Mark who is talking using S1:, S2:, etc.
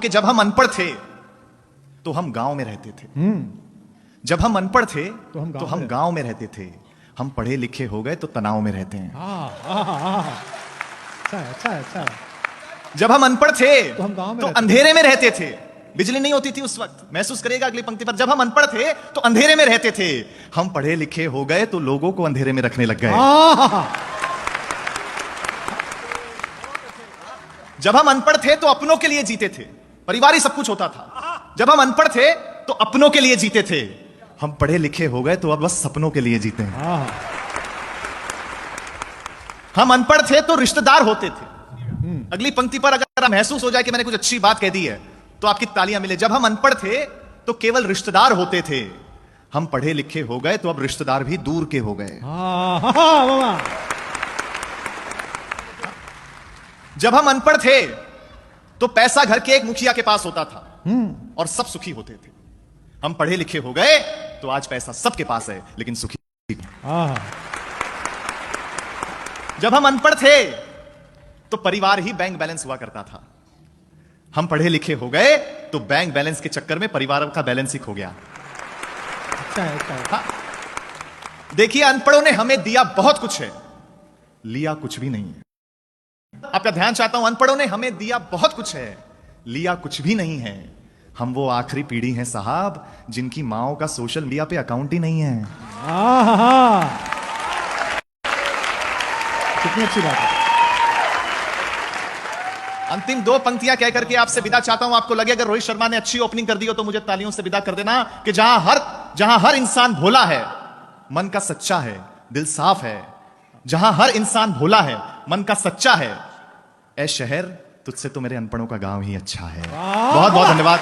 S1: कि जब हम अनपढ़ थे तो हम गांव में रहते थे। जब हम अनपढ़ थे तो हम गांव में रहते थे। हम पढ़े लिखे हो गए तो तनाव में रहते हैं।
S2: अच्छा।
S1: जब हम अनपढ़ थे
S2: तो हम गांव में
S1: तो
S2: रहते
S1: अंधेरे में रहते थे। बिजली नहीं होती थी उस वक्त। महसूस करेगा अगली पंक्ति पर। जब हम अनपढ़ थे तो अंधेरे में रहते थे। हम पढ़े लिखे हो गए तो लोगों को अंधेरे में रखने लग गए। जब हम अनपढ़ थे तो अपनों के लिए जीते थे। परिवार ही सब कुछ होता था। जब हम अनपढ़ थे तो अपनों के लिए जीते थे। हम पढ़े लिखे हो गए तो अब बस सपनों के लिए जीते हैं। हम अनपढ़ थे तो रिश्तेदार होते थे। अगली पंक्ति पर अगर महसूस हो जाए कि मैंने कुछ अच्छी बात कह दी है तो आपकी तालियां मिले। जब हम अनपढ़ थे तो केवल रिश्तेदार होते थे। हम पढ़े लिखे हो गए तो अब रिश्तेदार भी दूर के हो गए। जब हम अनपढ़ थे तो पैसा घर के एक मुखिया के पास होता था और सब सुखी होते थे। हम पढ़े लिखे हो गए तो आज पैसा सबके पास है लेकिन सुखी। जब हम अनपढ़ थे तो परिवार ही बैंक बैलेंस हुआ करता था। हम पढ़े लिखे हो गए तो बैंक बैलेंस के चक्कर में परिवार का बैलेंस ही खो गया। हाँ। देखिए, अनपढ़ों ने हमें दिया बहुत कुछ है, लिया कुछ भी नहीं है। आपका ध्यान चाहता हूं, अनपढ़ों ने हमें दिया बहुत कुछ है, लिया कुछ भी नहीं है। हम वो आखिरी पीढ़ी हैं साहब जिनकी माओ का सोशल मीडिया पे अकाउंट ही नहीं है।
S2: कितनी अच्छी बात है।
S1: अंतिम दो पंक्तियां कह करके आपसे विदा चाहता हूं। आपको लगे अगर रोहित शर्मा ने अच्छी ओपनिंग कर दी हो तो मुझे तालियों से विदा कर देना। कि जहां हर इंसान भोला है, मन का सच्चा है, दिल साफ है। जहां हर इंसान भोला है, मन का सच्चा है, ऐ शहर तुझसे तो मेरे अनपढ़ों का गांव ही अच्छा है। बहुत बहुत धन्यवाद।